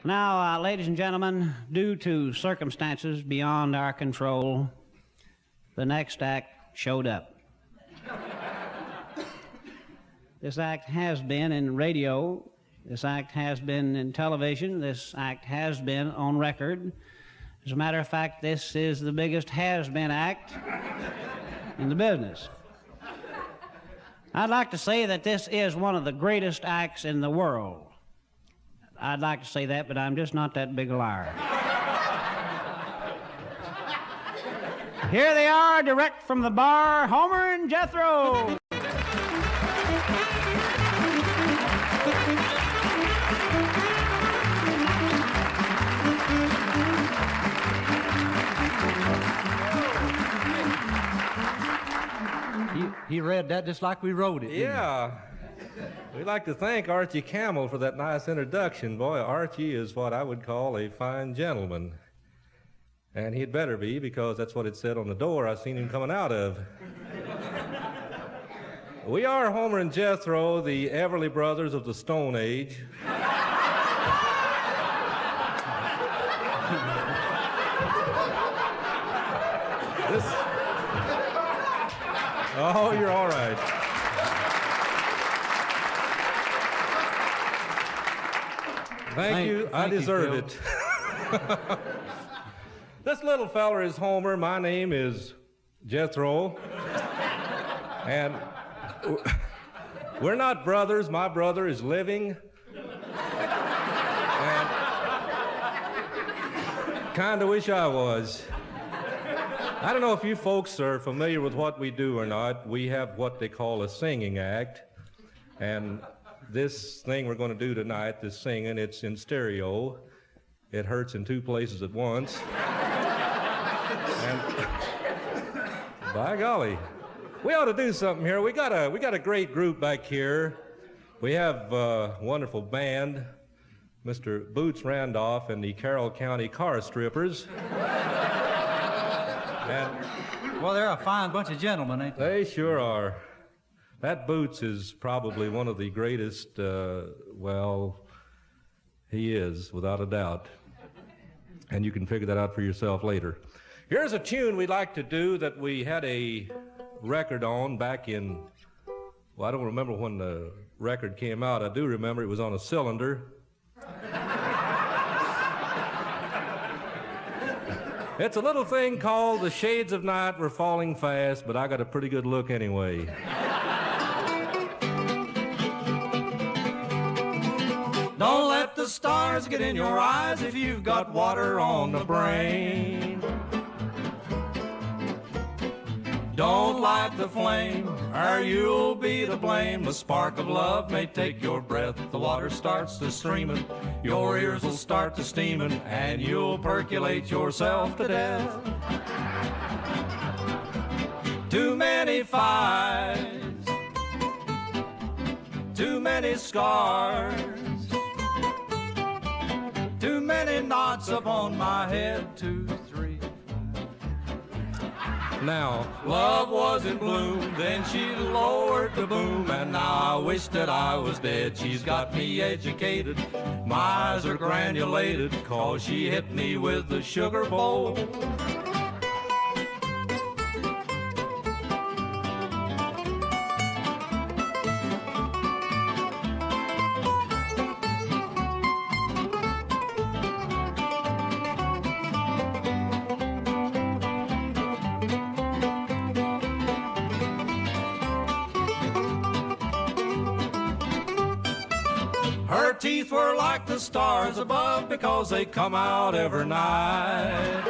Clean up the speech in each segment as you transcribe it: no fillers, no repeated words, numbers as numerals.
Now, ladies and gentlemen, due to circumstances beyond our control, the next act showed up. This act has been in radio. This act has been in television. This act has been on record. As a matter of fact, this is the biggest has-been act in the business. I'd like to say that this is one of the greatest acts in the world. I'd like to say that, but I'm just not that big a liar. Here they are, direct from the bar, Homer and Jethro. He read that just like we wrote it. Yeah. We'd like to thank Archie Camel for that nice introduction. Boy, Archie is what I would call a fine gentleman. And he'd better be, because that's what it said on the door I seen him coming out of. We are Homer and Jethro, the Everly Brothers of the Stone Age. Oh, you're all right. Thank you. I deserve it. This little feller is Homer. My name is Jethro. And we're not brothers. My brother is living. And kind of wish I was. I don't know if you folks are familiar with what we do or not. We have what they call a singing act. And this thing we're going to do tonight, this singing, it's in stereo. It hurts in two places at once. And by golly, we ought to do something here. We got a great group back here. We have a wonderful band, Mr. Boots Randolph and the Carroll County Car Strippers. And well, they're a fine bunch of gentlemen, ain't they? They sure are. That Boots is probably one of the greatest, well, he is, without a doubt. And you can figure that out for yourself later. Here's a tune we'd like to do that we had a record on back in, well, I don't remember when the record came out. I do remember it was on a cylinder. It's a little thing called The Shades of Night Were Falling Fast, but I got a pretty good look anyway. Don't let the stars get in your eyes if you've got water on the brain. Don't light the flame, or you'll be to blame. The spark of love may take your breath. The water starts to streaming, your ears will start to steaming, and you'll percolate yourself to death. Too many fights, too many scars, too many knots upon my head. 2, 3. Now, Love was in bloom, then she lowered the boom, and now I wish that I was dead. She's got me educated, my eyes are granulated, 'cause she hit me with the sugar bowl. Her teeth were like the stars above because they come out every night.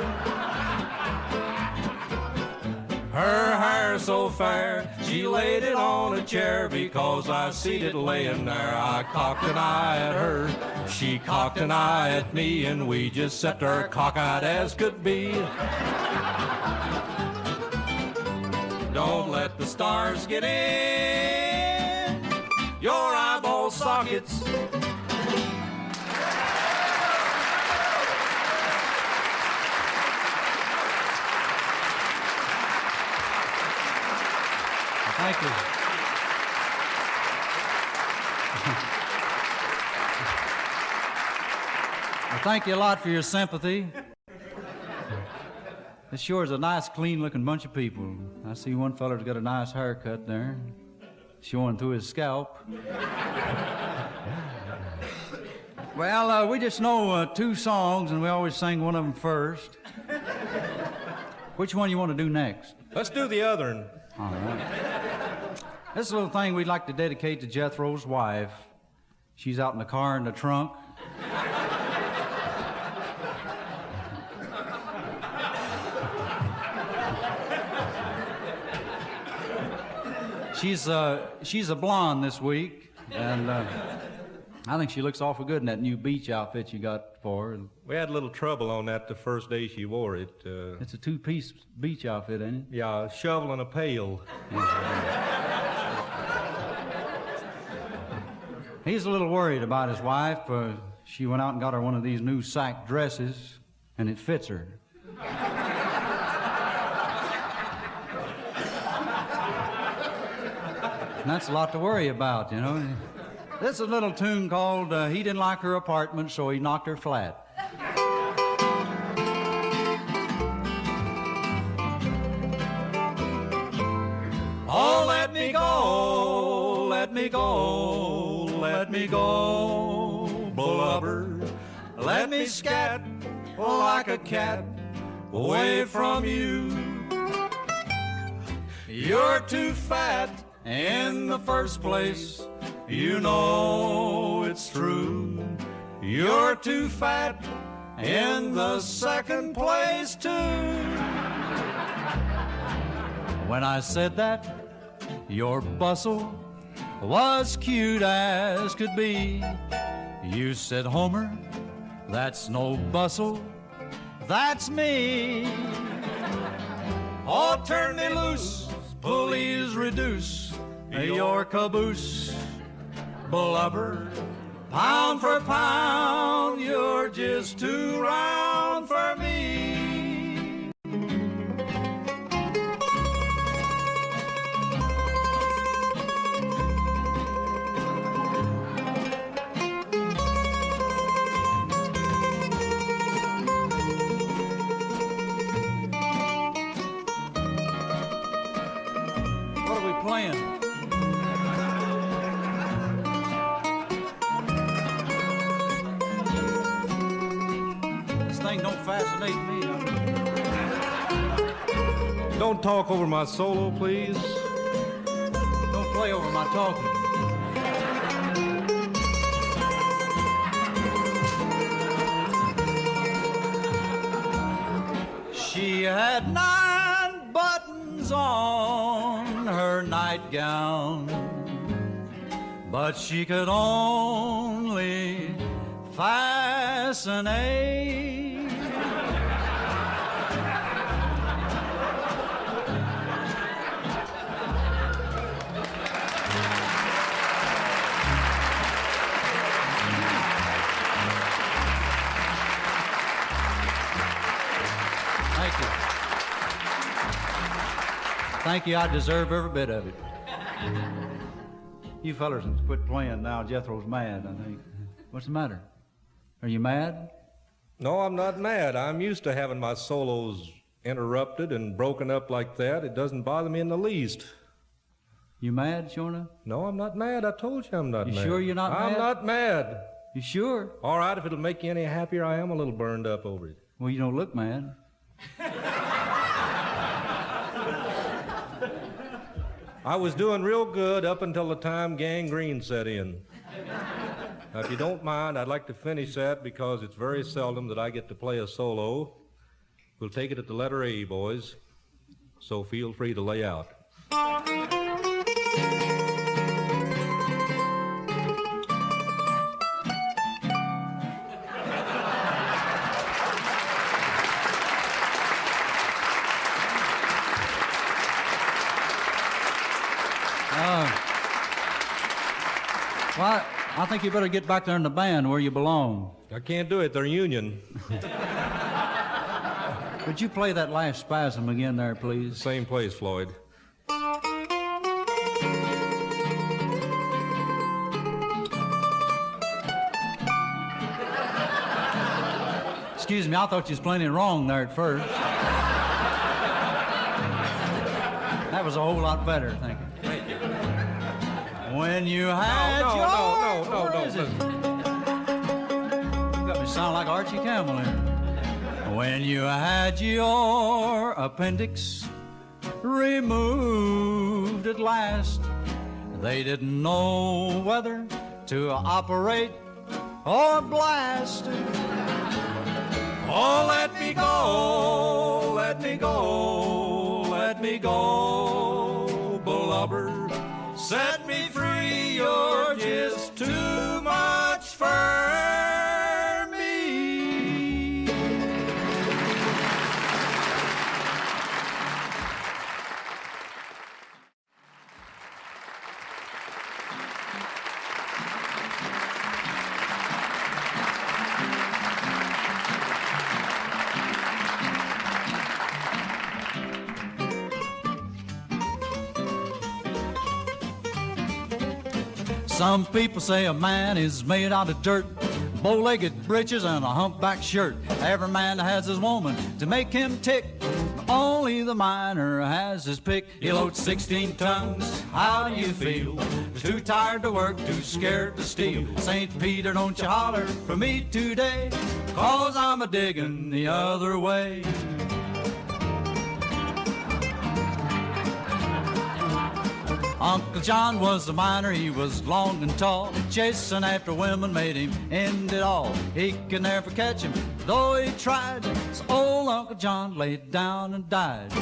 Her hair so fair, she laid it on a chair because I seen it laying there. I cocked an eye at her, she cocked an eye at me, and we just sat there cockeyed as could be. Don't let the stars get in your eyeball sockets. Thank you. Well, thank you a lot for your sympathy. This sure is a nice, clean-looking bunch of people. I see one feller's got a nice haircut there, showing through his scalp. Well, we just know 2 songs, and we always sing one of them first. Which one you want to do next? Let's do the other one. All right. This is a little thing we'd like to dedicate to Jethro's wife. She's out in the car in the trunk. She's a blonde this week, and I think she looks awful good in that new beach outfit you got for her. We had a little trouble on that the first day she wore it. It's a 2-piece beach outfit, ain't it? Yeah, a shovel and a pail. He's a little worried about his wife. She went out and got her one of these new sack dresses, and it fits her. And that's a lot to worry about, you know. This is a little tune called He Didn't Like Her Apartment, So He Knocked Her Flat. Oh, let me go, let me go, let me go, Blubber. Let me scat like a cat away from you. You're too fat in the first place, you know it's true. You're too fat in the second place, too. When I said that, your bustle was cute as could be. You said, Homer, that's no bustle, that's me. Oh, turn me loose, please reduce your caboose, Blubber. Pound for pound, you're just too round for me. What are we playing? Don't fascinate me. Don't talk over my solo, please. Don't play over my talking. She had 9 buttons on her nightgown, but she could only fascinate. Thank you. Thank you. I deserve every bit of it. You fellers can quit playing now. Jethro's mad, I think. What's the matter? Are you mad? No, I'm not mad. I'm used to having my solos interrupted and broken up like that. It doesn't bother me in the least. You mad, Shona? No, I'm not mad. I told you I'm not mad. You sure you're not mad? I'm not mad. You sure? All right, if it'll make you any happier, I am a little burned up over it. Well, you don't look mad. I was doing real good up until the time gangrene set in. Now, if you don't mind, I'd like to finish that because it's very seldom that I get to play a solo. We'll take it at the letter A, boys. So feel free to lay out. Well, I think you better get back there in the band where you belong. I can't do it. They're union. Would you play that last spasm again there, please? Same place, Floyd. Excuse me, I thought you was plenty wrong there at first. That was a whole lot better, thank you. Thank you. When you had No. You got me sound like Archie Campbell here. When you had your appendix removed at last, they didn't know whether to operate or blast. Oh, let me go, let me go, let me go, Blubber. Set me free, you're just too much for me. Some people say a man is made out of dirt, bow-legged breeches and a humpback shirt. Every man has his woman to make him tick. Only the miner has his pick. He loads 16 tons. How do you feel? Too tired to work, too scared to steal. St. Peter, don't you holler for me today, 'cause I'm a-digging the other way. Uncle John was a miner, he was long and tall. Chasing after women made him end it all. He could never catch him, though he tried. So old Uncle John laid down and died.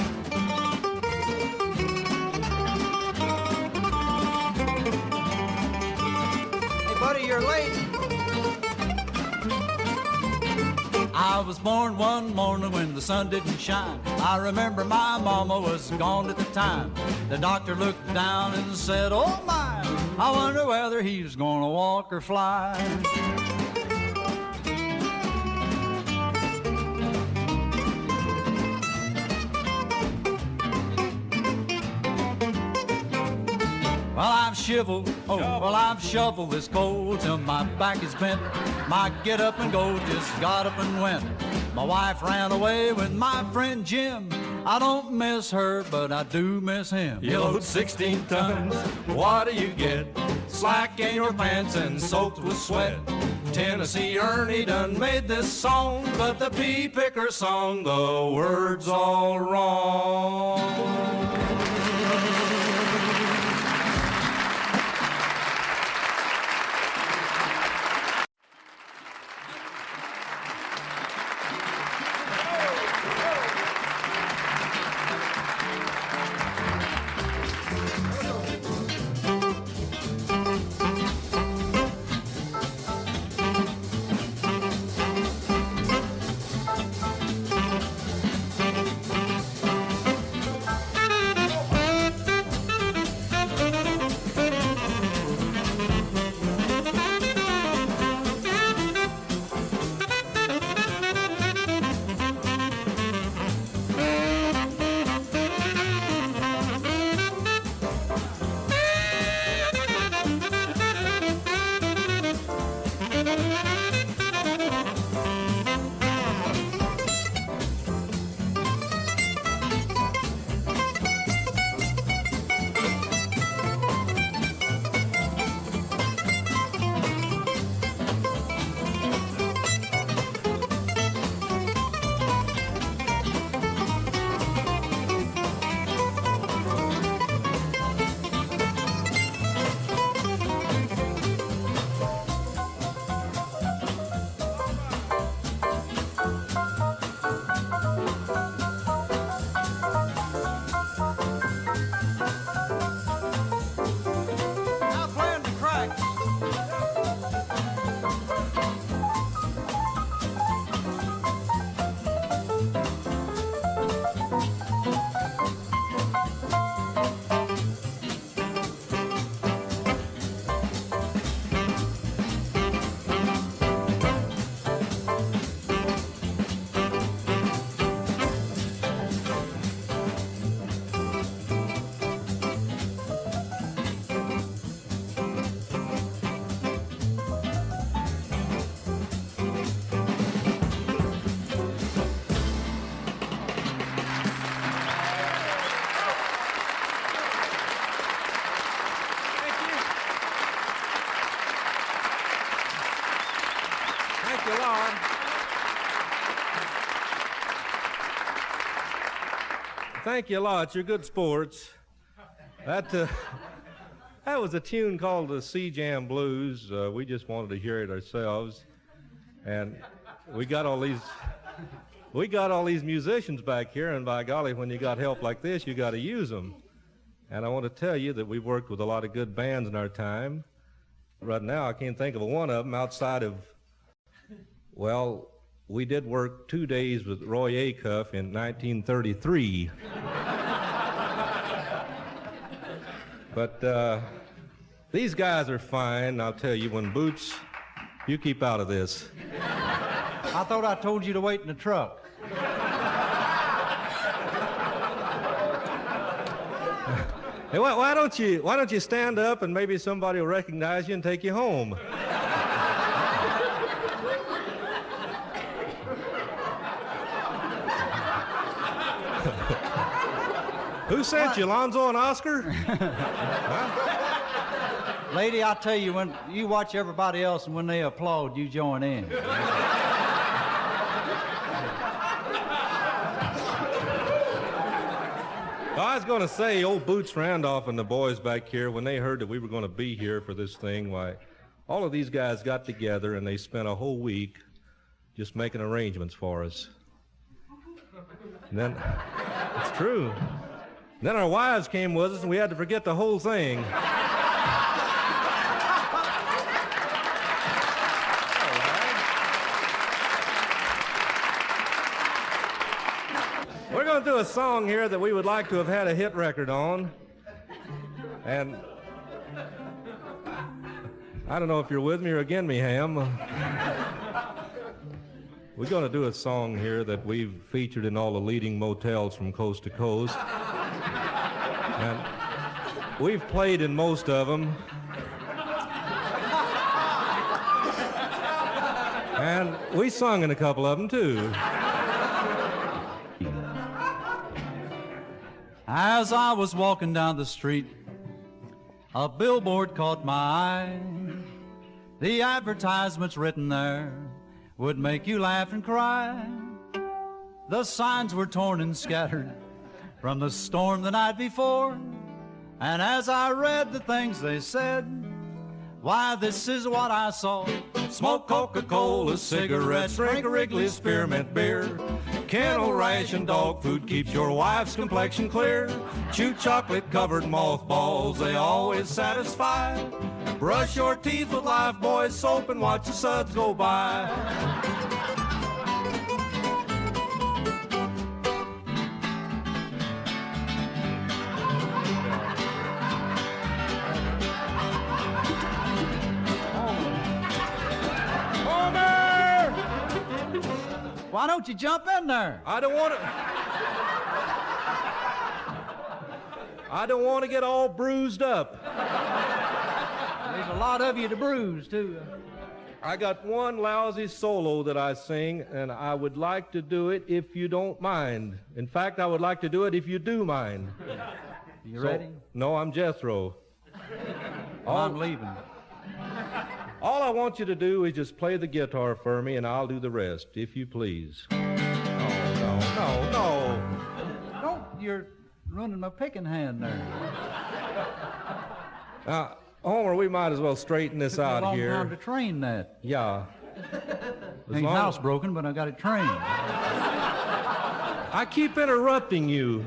Hey buddy, you're late. I was born one morning when the sun didn't shine. I remember my mama was gone at the time. The doctor looked down and said, oh my, I wonder whether he's gonna walk or fly. Well, I've shoveled this coal till my back is bent. My get up and go just got up and went. My wife ran away with my friend Jim. I don't miss her, but I do miss him. You load 16 tons, what do you get? Slack in your pants and soaked with sweat. Tennessee Ernie done made this song, but the pea picker song the words all wrong. Thank you a lot. Thank you a lot. You're good sports. That was a tune called the Sea Jam Blues. We just wanted to hear it ourselves, and we got all these musicians back here. And by golly, when you got help like this, you got to use them. And I want to tell you that we've worked with a lot of good bands in our time. Right now, I can't think of one of them outside of, well, we did work 2 days with Roy Acuff in 1933. But these guys are fine. I'll tell you, when Boots, you keep out of this. I thought I told you to wait in the truck. Hey, why don't you stand up and maybe somebody will recognize you and take you home? Who sent you, Lonzo and Oscar? Huh? Lady, I tell you, when you watch everybody else and when they applaud, you join in. I was going to say, old Boots Randolph and the boys back here, when they heard that we were going to be here for this thing, why, all of these guys got together and they spent a whole week just making arrangements for us. And then, it's true. Then our wives came with us and we had to forget the whole thing. We're going to do a song here that we would like to have had a hit record on. And I don't know if you're with me or against me, Ham. We're going to do a song here that we've featured in all the leading motels from coast to coast. And we've played in most of them. And we sung in a couple of them, too. As I was walking down the street, a billboard caught my eye. The advertisements written there would make you laugh and cry. The signs were torn and scattered from the storm the night before. And as I read the things they said, why, this is what I saw. Smoke Coca-Cola, cigarettes, drink a Wrigley spearmint beer. Kennel ration dog food keeps your wife's complexion clear. Chew chocolate-covered mothballs, they always satisfy. Brush your teeth with Lifebuoy soap and watch the suds go by. Why don't you jump in there? I don't want to get all bruised up. There's a lot of you to bruise, too. I got one lousy solo that I sing, and I would like to do it if you don't mind. In fact, I would like to do it if you do mind. You ready? No, I'm Jethro. Well, I'm leaving. All I want you to do is just play the guitar for me, and I'll do the rest, if you please. No. Don't, you're running my picking hand there. Now, Homer, we might as well straighten this out here. Took me a long time to train that. Yeah. Ain't housebroken, but I got it trained. I keep interrupting you.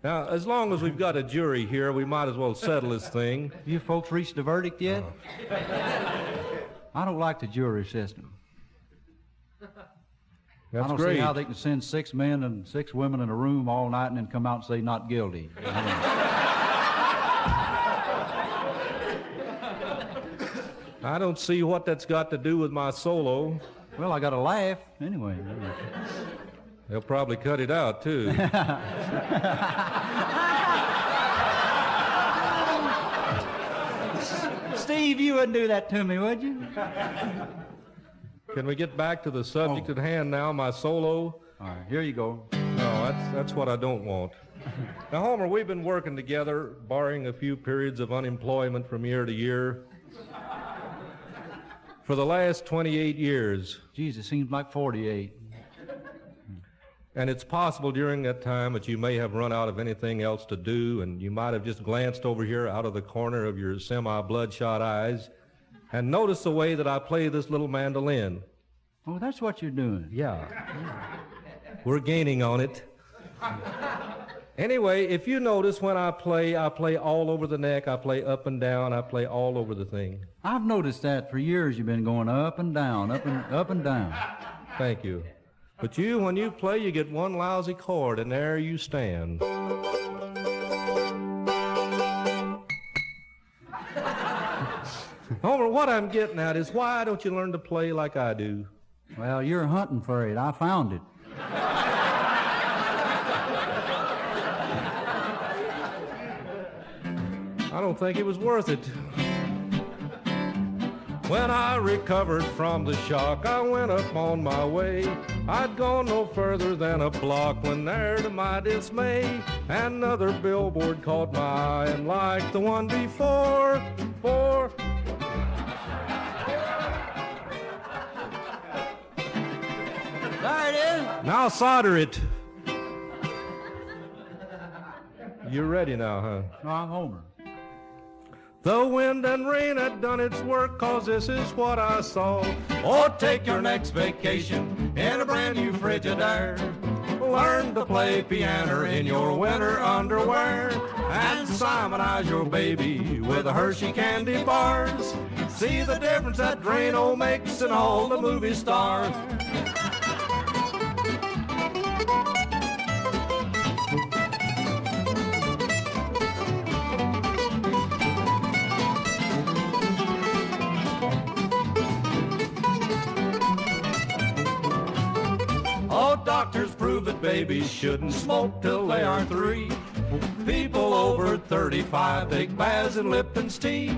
Now, as long as we've got a jury here, we might as well settle this thing. You folks reached a verdict yet? I don't like the jury system. That's I don't great. see how they can send 6 men and 6 women in a room all night and then come out and say not guilty. I don't see what that's got to do with my solo. Well, I got to laugh anyway. They'll probably cut it out, too. Steve, you wouldn't do that to me, would you? Can we get back to the subject at hand now, my solo? All right, here you go. No, that's what I don't want. Now, Homer, we've been working together, barring a few periods of unemployment from year to year. for the last 28 years. Geez, it seems like 48. And it's possible during that time that you may have run out of anything else to do, and you might have just glanced over here out of the corner of your semi-bloodshot eyes and noticed the way that I play this little mandolin. Oh, that's what you're doing. Yeah. We're gaining on it. Anyway, if you notice when I play all over the neck, I play up and down, I play all over the thing. I've noticed that for years. You've been going up and down, up and down. Thank you. But you, when you play, you get one lousy chord, and there you stand. Homer, what I'm getting at is why don't you learn to play like I do? Well, you're hunting for it. I found it. I don't think it was worth it. When I recovered from the shock, I went up on my way. I'd gone no further than a block when there, to my dismay, another billboard caught my eye, and like the one before, There it is. Now solder it. You're ready now, huh? No, I'm Homer. The wind and rain had done its work, 'cause this is what I saw. Oh, take your next vacation in a brand new Frigidaire. Learn to play piano in your winter underwear, and Simonize your baby with the Hershey candy bars. See the difference that Drano makes in all the movie stars. Doctors prove that babies shouldn't smoke till they are 3. People over 35 take baths in Lipton's tea.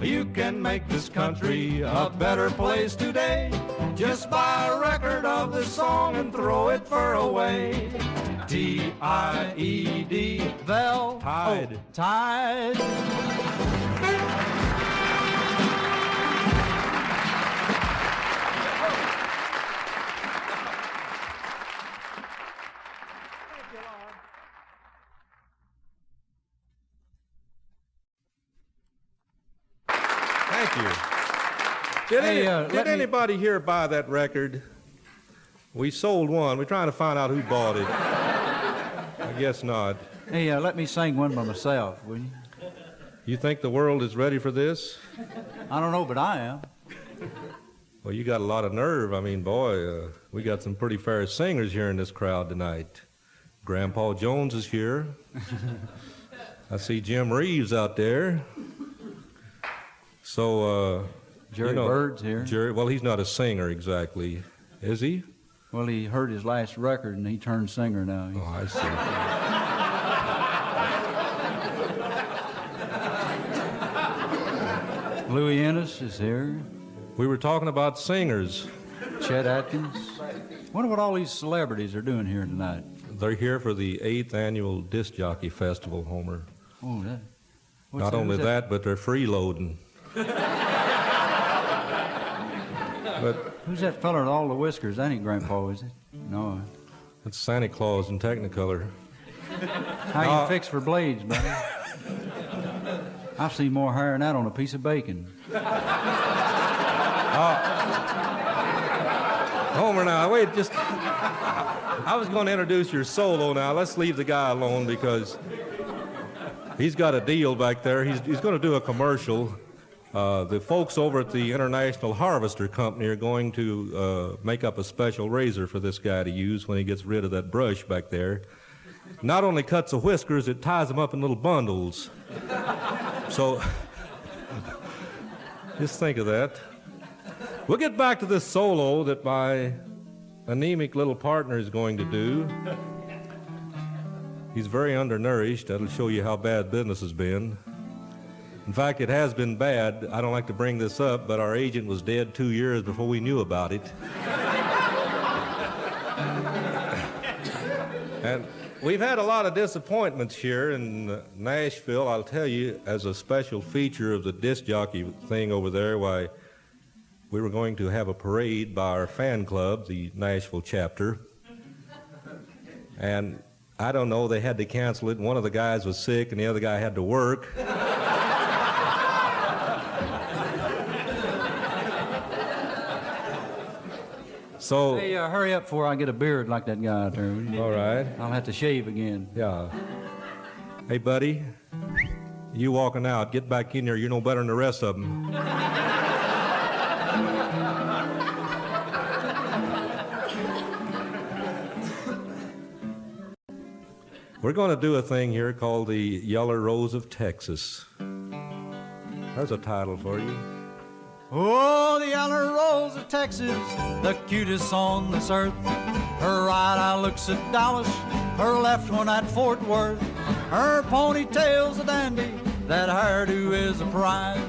You can make this country a better place today. Just buy a record of this song and throw it fur away. T-I-E-D, Vel, Tide. Tide. Thank you. Did anybody here buy that record? We sold one. We're trying to find out who bought it. I guess not. Hey, let me sing one by myself, will you? You think the world is ready for this? I don't know, but I am. Well, you got a lot of nerve. I mean, boy, we got some pretty fair singers here in this crowd tonight. Grandpa Jones is here. I see Jim Reeves out there. So, Jerry Bird's here. Jerry, well, he's not a singer exactly, is he? Well, he heard his last record and he turned singer now. Oh, I see. Louis Ennis is here. We were talking about singers. Chet Atkins. Wonder what all these celebrities are doing here tonight. They're here for the 8th annual Disc Jockey Festival, Homer. Oh, that. Not only that, but they're freeloading. But who's that fella with all the whiskers? That ain't Grandpa, is it? No. It's Santa Claus in Technicolor. How you fix for blades, buddy? I've seen more hair than that on a piece of bacon. Homer, now, wait, just... I was going to introduce your solo now. Let's leave the guy alone because he's got a deal back there. He's going to do a commercial. The folks over at the International Harvester Company are going to make up a special razor for this guy to use when he gets rid of that brush back there. Not only cuts the whiskers, it ties them up in little bundles. So, just think of that. We'll get back to this solo that my anemic little partner is going to do. He's very undernourished. That'll show you how bad business has been. In fact, it has been bad. I don't like to bring this up, but our agent was dead 2 years before we knew about it. And we've had a lot of disappointments here in Nashville. I'll tell you, as a special feature of the disc jockey thing over there, why, we were going to have a parade by our fan club, the Nashville chapter. And I don't know, they had to cancel it. One of the guys was sick and the other guy had to work. So, Hey, hurry up before I get a beard like that guy out there. all right. I'll have to shave again. Yeah. Hey, buddy, you walking out, get back in there. You're no better than the rest of them. We're going to do a thing here called the Yeller Rose of Texas. There's a title for you. Oh, the yellow rose of Texas, the cutest on this earth. Her right eye looks at Dallas, her left one at Fort Worth. Her ponytail's a dandy, that hairdo is a prize.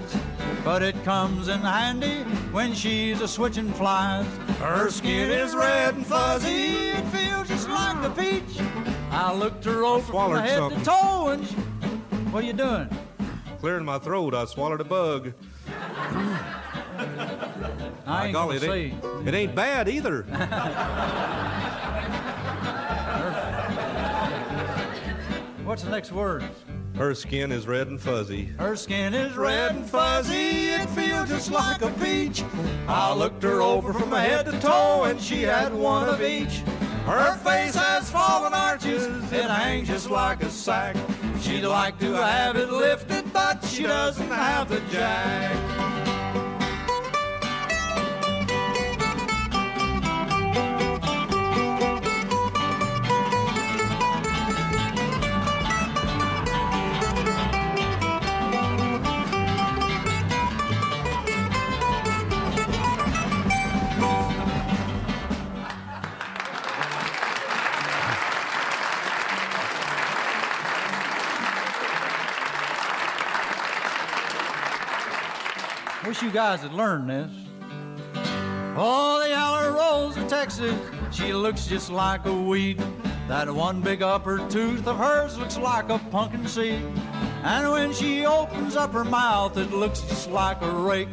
But it comes in handy when she's a switching flies. Her skin is red and fuzzy, it feels just like a peach. I looked her over from swallowed head something. to toe and what are you doing? Clearing my throat, I swallowed a bug. I ain't Golly, gonna it say. ain't bad either. What's the next word? Her skin is red and fuzzy. Her skin is red and fuzzy, it feels just like a peach. I looked her over from head to toe and she had one of each. Her face has fallen arches, it hangs just like a sack. She'd like to have it lifted, but she doesn't have the jack. Wish you guys had learned this. Oh, the yellow rose of Texas, she looks just like a weed. That one big upper tooth of hers looks like a pumpkin seed. And when she opens up her mouth, it looks just like a rake.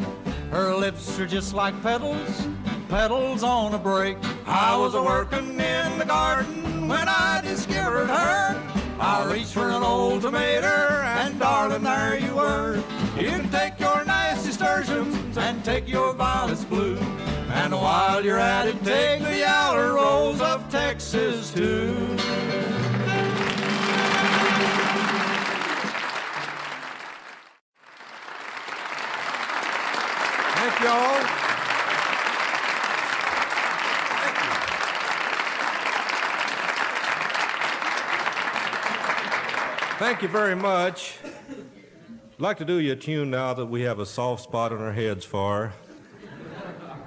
Her lips are just like petals, petals on a break. I was a-working in the garden when I discovered her. I reached for an old tomato, and darling, there you were. You can take your nasty sturgeons and take your violets blue. And while you're at it, take the yellow rose of Texas too. Thank y'all. Thank you very much. I'd like to do you a tune now that we have a soft spot on our heads for.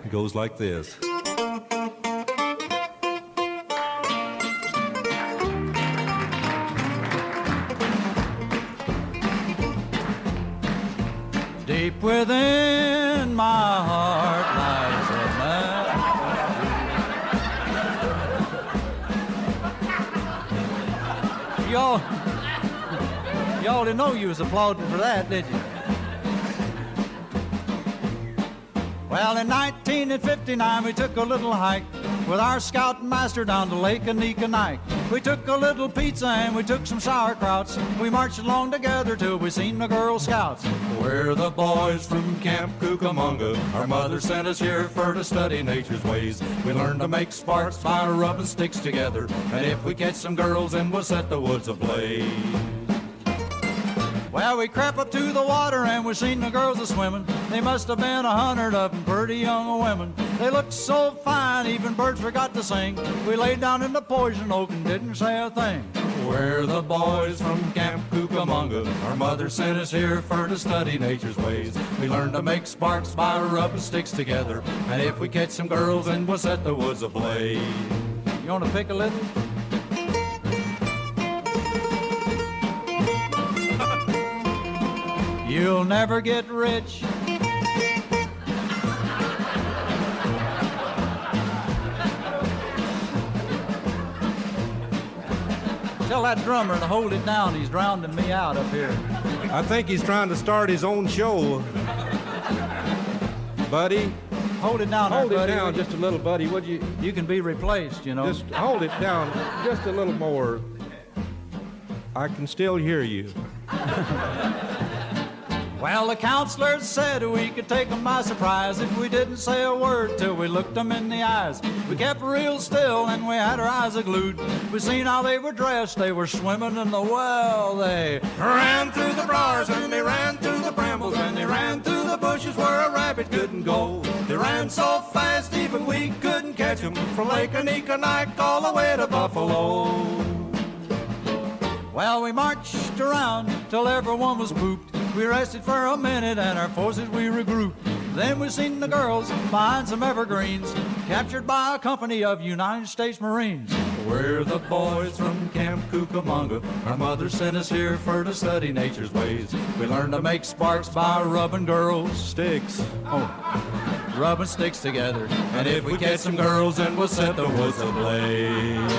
It goes like this. Deep within my heart lies a man. Y'all didn't know you was applauding for that, did you? Well, in 1959, we took a little hike with our scoutmaster down to Lake Anikanike. We took a little pizza and we took some sauerkrauts. We marched along together till we seen the Girl Scouts. We're the boys from Camp Cucamonga. Our mother sent us here for to study nature's ways. We learned to make sparks by rubbing sticks together. And if we catch some girls, then we'll set the woods ablaze. Well, we crept up to the water and we seen the girls a-swimming. They must have been 100 of them, pretty young women. They looked so fine, even birds forgot to sing. We laid down in the poison oak and didn't say a thing. We're the boys from Camp Kookamonga. Our mother sent us here for to study nature's ways. We learned to make sparks by rubbing sticks together. And if we catch some girls, then we'll set the woods ablaze. You want to pick a little? You'll never get rich. Tell that drummer to hold it down. He's drowning me out up here. I think he's trying to start his own show. Buddy, Hold it down, Hold it buddy. down just a little, buddy. Would you You can be replaced, you know. just hold it down just a little more? I can still hear you. Well, the counselors said we could take them by surprise if we didn't say a word till we looked them in the eyes. We kept real still and we had our eyes glued. We seen how they were dressed. They were swimming in the well. They Ran through the briars and they ran through the brambles and they ran through the bushes where a rabbit couldn't go. They ran so fast even we couldn't catch them, from Lake Anikanike all the way to Buffalo. Well, we marched around till everyone was pooped. We rested for a minute and our forces we regrouped. Then we seen the girls behind some evergreens, captured by a company of United States Marines. We're the boys from Camp Cucamonga. Our mother sent us here for to study nature's ways. We learned to make sparks by rubbing girls' Sticks. rubbing sticks together. And if we catch some girls, then we'll set the woods ablaze.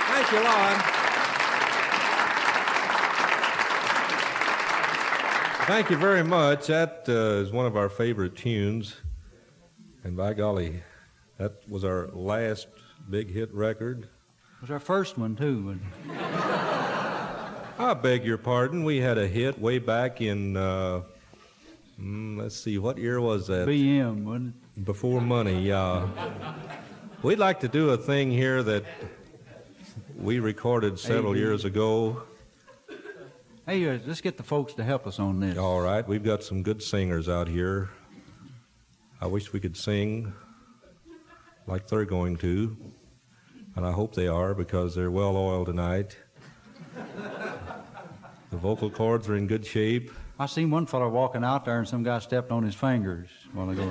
Thank you, Lon. Thank you very much. That is one of our favorite tunes. And by golly, that was our last big hit record. It was our first one, too. I beg your pardon. We had a hit way back in, let's see, what year was that? BM, wasn't it? Before Money, yeah. We'd like to do a thing here that we recorded several years ago. Hey, let's get the folks to help us on this. All right, we've got some good singers out here. I wish we could sing like they're going to, and I hope they are because they're well oiled tonight. The vocal cords are in good shape. I seen one fella walking out there and some guy stepped on his fingers while ago.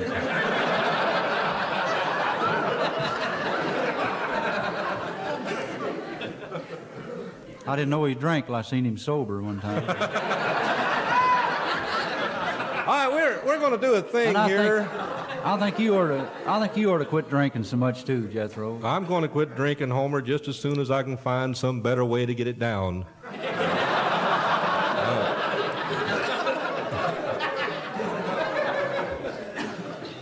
I didn't know he drank till I seen him sober one time. All right, we're going to do a thing here. I think you ought to quit drinking so much too, Jethro. I'm going to quit drinking, Homer, just as soon as I can find some better way to get it down.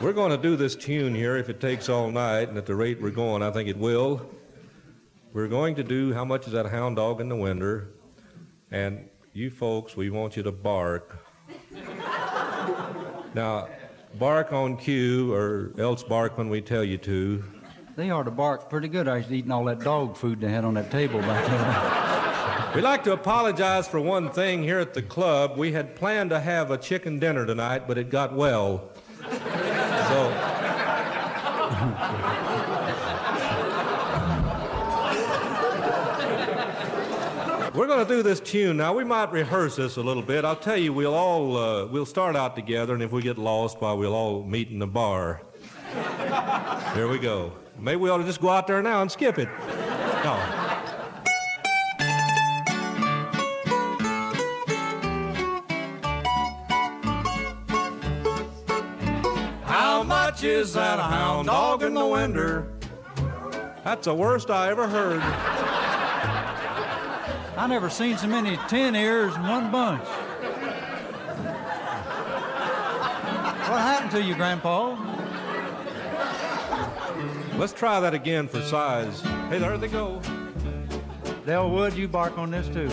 We're going to do this tune here if it takes all night, and at the rate we're going, I think it will. We're going to do How Much Is That Hound Dog in the Winter? And you folks, we want you to bark. Now, bark on cue or else bark when we tell you to. They ought to bark pretty good. I was eating all that dog food they had on that table back there. We'd like to apologize for one thing here at the club. We had planned to have a chicken dinner tonight, but it got well. So... We're going to do this tune. Now, we might rehearse this a little bit. I'll tell you, we'll start out together, and if we get lost, we'll all meet in the bar. Here we go. Maybe we ought to just go out there now and skip it. No. How much is that a hound dog in the winter? That's the worst I ever heard. I never seen so many 10 ears in one bunch. What happened to you, Grandpa? Let's try that again for size. Hey, there they go. Del Wood, you bark on this too.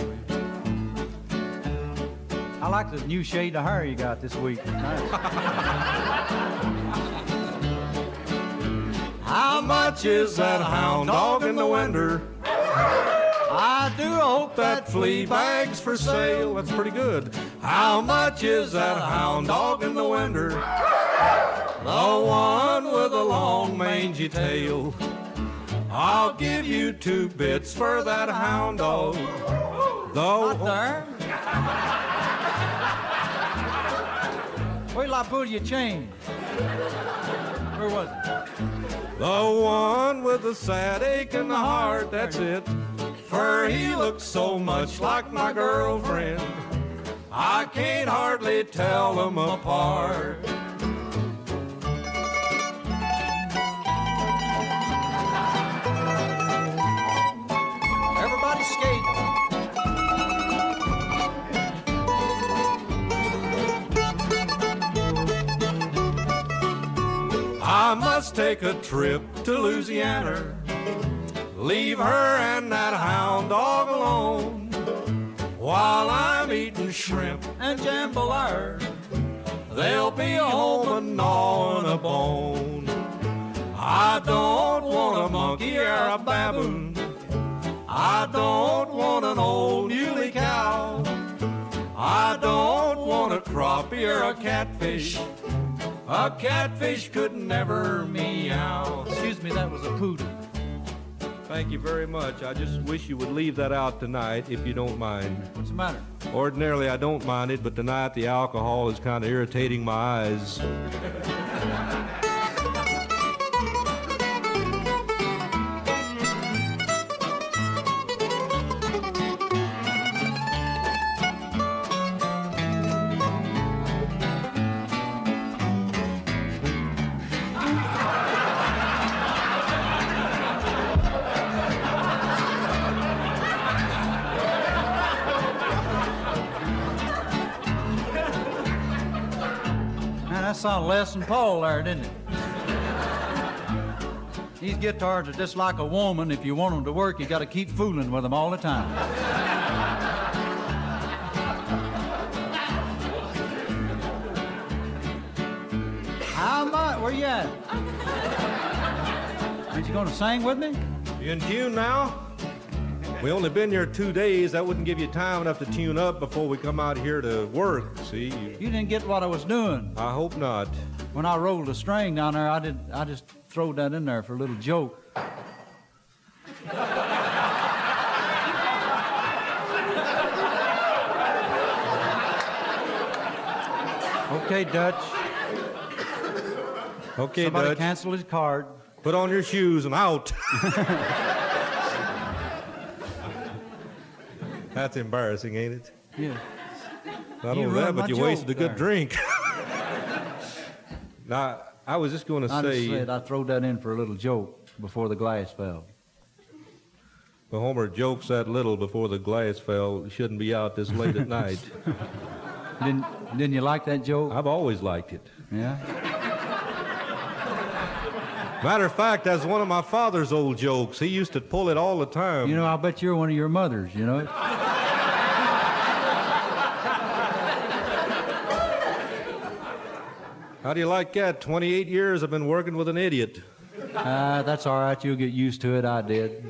I like the new shade of hair you got this week. Nice. How much is that hound dog in the winter? I do hope That flea bag's for sale. That's pretty good. How much is that hound dog in the winter? The one with a long mangy tail. I'll give you 2 bits for that hound dog. Not there. Wait till I pull your chain. Where was it? The one with the sad ache in the heart, that's it. For he looks so much like my girlfriend, I can't hardly tell them apart. Let's take a trip to Louisiana. Leave her and that hound dog alone while I'm eating shrimp and jambalaya. They'll be home and gnawing a bone. I don't want a monkey or a baboon. I don't want an old muley cow. I don't want a crappie or a catfish. A catfish could never meow. Excuse me, that was a poodle. Thank you very much. I just wish you would leave that out tonight, if you don't mind. What's the matter? Ordinarily, I don't mind it, but tonight the alcohol is kind of irritating my eyes. That sounded less than Paul there, didn't it? These guitars are just like a woman. If you want them to work, you got to keep fooling with them all the time. How much? Where you at? Aren't you going to sing with me? You in tune now? We only been here 2 days. That wouldn't give you time enough to tune up before we come out here to work, see? You didn't get what I was doing. I hope not. When I rolled a string down there, I just throwed that in there for a little joke. Okay, Dutch. Okay, Somebody Dutch. cancel his card. Put on your shoes and out. That's embarrassing, ain't it? Yeah. Not You only that, ruined but my you joke wasted a good there. drink. Now, I was just going to I just say, said I throwed that in for a little joke before the glass fell. well, Homer jokes that little before the glass fell. Shouldn't be out this late at night. Didn't you like that joke? I've always liked it. Yeah. Matter of fact, that's one of my father's old jokes. He used to pull it all the time. You know, I bet you're one of your mothers, you know. How do you like that? 28 years I've been working with an idiot. That's all right. You'll get used to it. I did.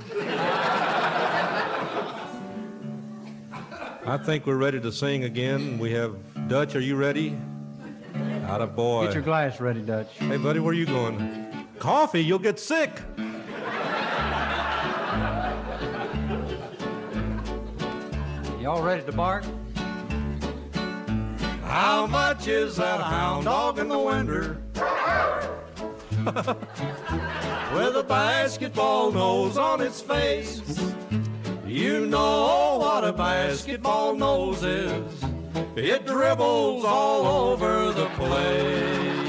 I think we're ready to sing again. We have Dutch. Are you ready? Atta boy. Get your glass ready, Dutch. Hey, buddy, where are you going? Coffee? You'll get sick. Y'all ready to bark? How much is that hound dog in the winter? With a basketball nose on its face. You know what a basketball nose is. It dribbles all over the place.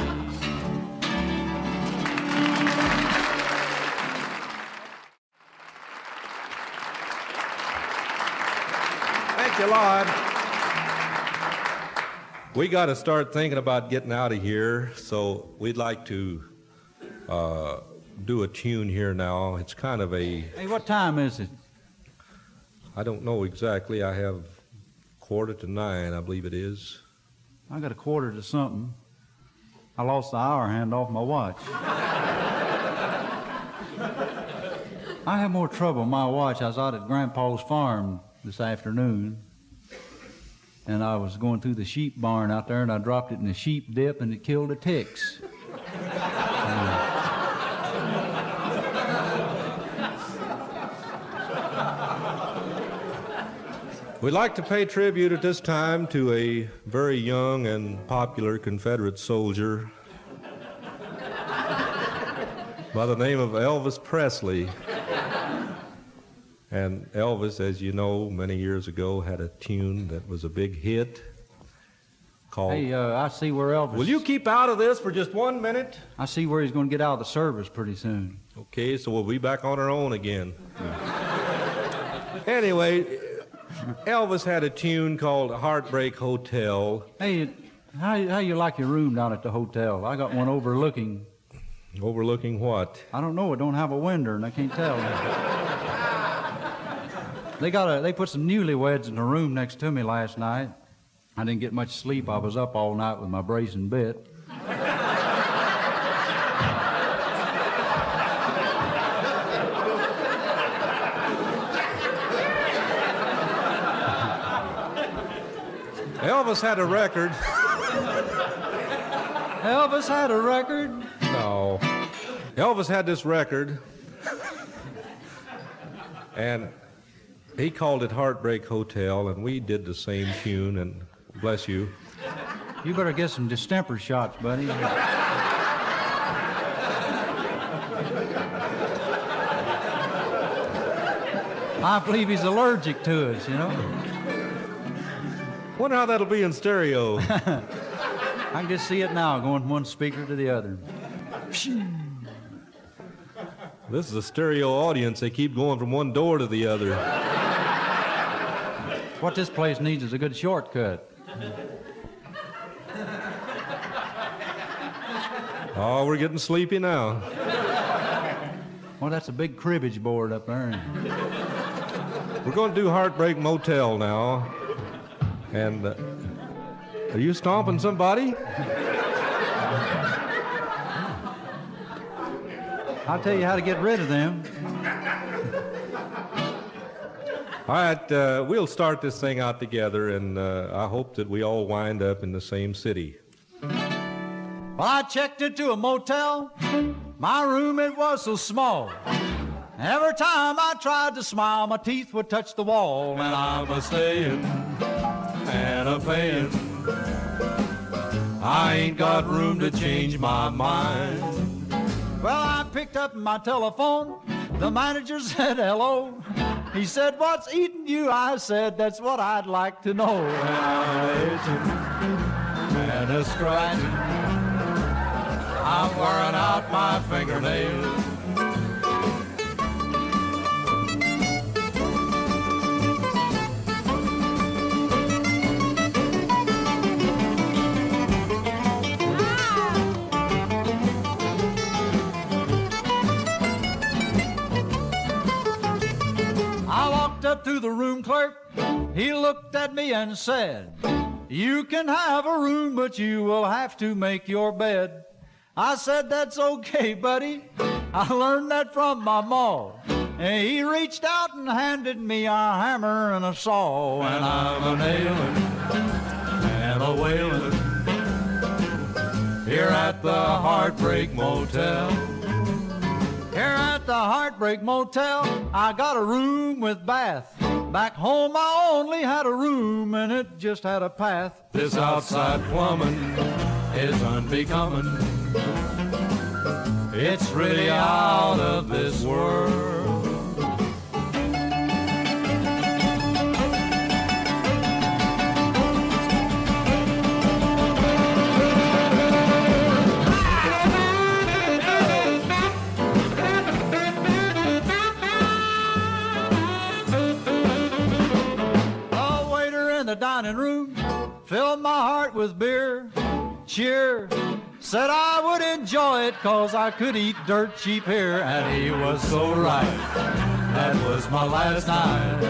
Thank you, Lord. We got to start thinking about getting out of here, so we'd like to do a tune here now. It's kind of a... Hey, what time is it? I don't know exactly. I have 8:45, I believe it is. I got 1/4 to something. I lost the hour hand off my watch. I had more trouble with my watch. I was out at Grandpa's farm this afternoon, and I was going through the sheep barn out there, and I dropped it in the sheep dip, and it killed the ticks. We'd like to pay tribute at this time to a very young and popular Confederate soldier by the name of Elvis Presley. And Elvis, as you know, many years ago had a tune that was a big hit called... Hey, I see where Elvis... Will you keep out of this for just 1 minute? I see where he's going to get out of the service pretty soon. Okay, so we'll be back on our own again. Anyway, Elvis had a tune called Heartbreak Motel. Hey, how you like your room down at the hotel? I got one overlooking Overlooking what? I don't know. It don't have a window, and I can't tell. They put some newlyweds in the room next to me last night. I didn't get much sleep. I was up all night with my brace and bit. Elvis had a record. Elvis had a record. No. Elvis had this record, and he called it Heartbreak Hotel, and we did the same tune, and bless you. You better get some distemper shots, buddy. I believe he's allergic to us, you know. Wonder how that'll be in stereo. I can just see it now, going from one speaker to the other. This is a stereo audience. They keep going from one door to the other. What this place needs is a good shortcut. Oh, we're getting sleepy now. Well, that's a big cribbage board up there. We're going to do Heartbreak Motel now. And are you stomping somebody? I'll tell you how to get rid of them. All right, we'll start this thing out together, and I hope that we all wind up in the same city. Well, I checked into a motel. My room, it was so small. Every time I tried to smile, my teeth would touch the wall. And I'm a-staying and a-paying. I ain't got room to change my mind. Well, I picked up my telephone. The manager said hello. He said, "What's eating you?" I said, "That's what I'd like to know." And I'm itching and a scratching. I'm wearing out my fingernails. Up to the room clerk, he looked at me and said, "You can have a room, but you will have to make your bed." I said, "That's okay, buddy. I learned that from my ma." And he reached out and handed me a hammer and a saw. And I'm a-nailing and a-wailing here at the Heartbreak Motel. Here at the Heartbreak Motel, I got a room with bath. Back home I only had a room and it just had a path. This outside plumbing is unbecoming. It's really out of this world. The dining room filled my heart with beer. Cheer, said I would enjoy it 'cause I could eat dirt cheap here. And he was so right. That was my last night.